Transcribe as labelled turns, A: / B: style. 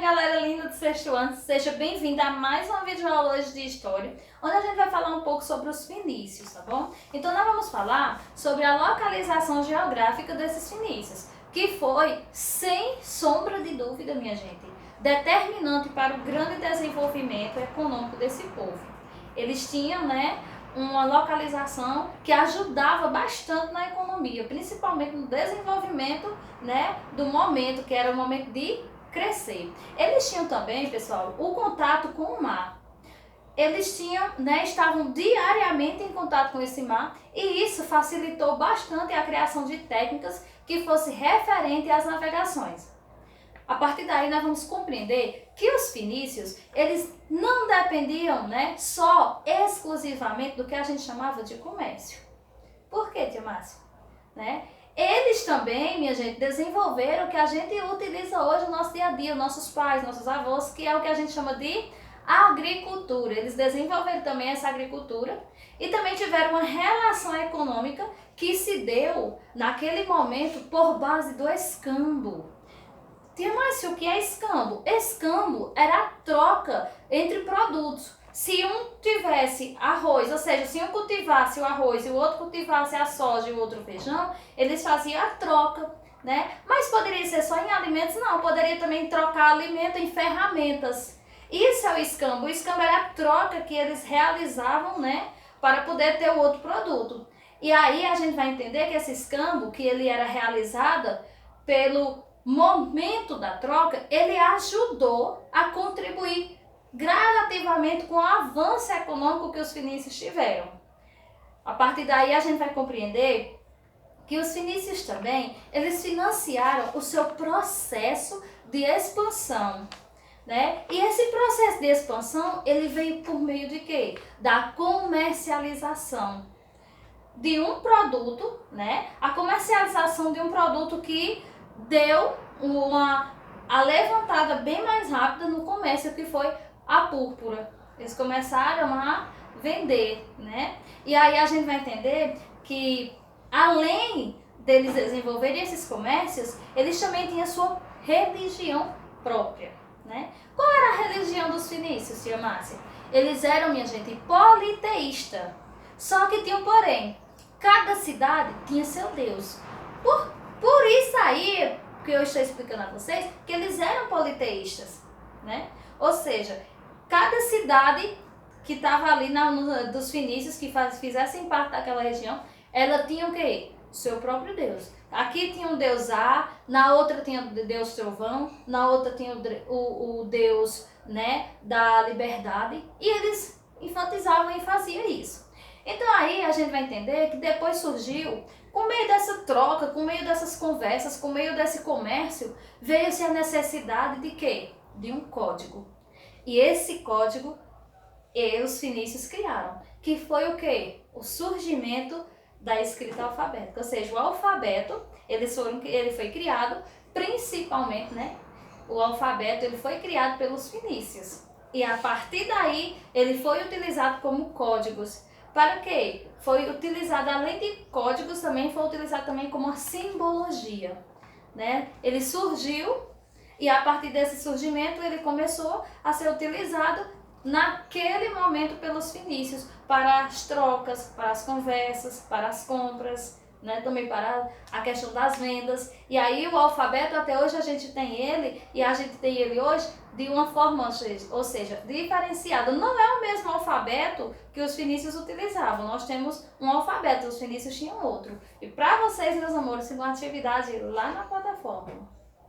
A: galera linda do sexto ano, seja bem-vinda a mais uma videoaula hoje de História, onde a gente vai falar um pouco sobre os fenícios, tá bom? Então nós vamos falar sobre a localização geográfica desses fenícios, que foi, sem sombra de dúvida, minha gente, determinante para o grande desenvolvimento econômico desse povo. Eles tinham, uma localização que ajudava bastante na economia, principalmente no desenvolvimento, do momento, que era o momento de crescer. Eles tinham também, pessoal, o contato com o mar. Eles tinham, estavam diariamente em contato com esse mar, e isso facilitou bastante a criação de técnicas que fosse referente às navegações. A partir daí nós vamos compreender que os fenícios, eles não dependiam, só exclusivamente do que a gente chamava de comércio. Por quê, tia Márcia? Eles também, minha gente, desenvolveram o que a gente utiliza hoje no nosso dia a dia, nossos pais, nossos avós, que é o que a gente chama de agricultura. Eles desenvolveram também essa agricultura e também tiveram uma relação econômica que se deu naquele momento por base do escambo. Tia Márcia, o que é escambo? Escambo era a troca entre produtos. Se um tivesse arroz, ou seja, se um cultivasse o arroz e o outro cultivasse a soja e o outro o feijão, eles faziam a troca, Mas poderia ser só em alimentos? Não, poderia também trocar alimento em ferramentas. Isso é o escambo. O escambo era a troca que eles realizavam, para poder ter o outro produto. E aí a gente vai entender que esse escambo, que ele era realizado pelo momento da troca, ele ajudou a contribuir gradativamente com o avanço econômico que os fenícios tiveram. A partir daí a gente vai compreender que os fenícios também, eles financiaram o seu processo de expansão, E esse processo de expansão, ele veio por meio de quê? Da comercialização de um produto, A comercialização de um produto que deu a levantada bem mais rápida no comércio, que foi a púrpura. Eles começaram a vender, E aí a gente vai entender que, além deles desenvolverem esses comércios, eles também tinham a sua religião própria, Qual era a religião dos fenícios, tia Márcia? Eles eram, minha gente, politeístas. Só que tinham, porém, cada cidade tinha seu Deus. Por isso aí, que eu estou explicando a vocês, que eles eram politeístas, Ou seja, cada cidade que estava ali dos fenícios, que fizessem parte daquela região, ela tinha o quê? Seu próprio Deus. Aqui tinha um Deus A, na outra tinha o Deus Trovão, na outra tinha o Deus, da liberdade, e eles enfatizavam e faziam isso. Então aí a gente vai entender que depois surgiu, com meio dessa troca, com meio dessas conversas, com meio desse comércio, veio-se a necessidade de quê? De um código. E esse código os fenícios criaram, que foi o quê? O surgimento da escrita alfabética. Ou seja, o alfabeto, ele foi criado principalmente, O alfabeto, ele foi criado pelos fenícios. E a partir daí, ele foi utilizado como códigos. Para quê? Foi utilizado, além de códigos, também foi utilizado também como uma simbologia, Ele surgiu e, a partir desse surgimento, ele começou a ser utilizado naquele momento pelos fenícios para as trocas, para as conversas, para as compras, também para a questão das vendas. E aí o alfabeto, até hoje a gente tem ele, e a gente tem ele hoje de uma forma, ou seja, diferenciada. Não é o mesmo alfabeto que os fenícios utilizavam. Nós temos um alfabeto, os fenícios tinham outro. E para vocês, meus amores, tem uma atividade lá na plataforma.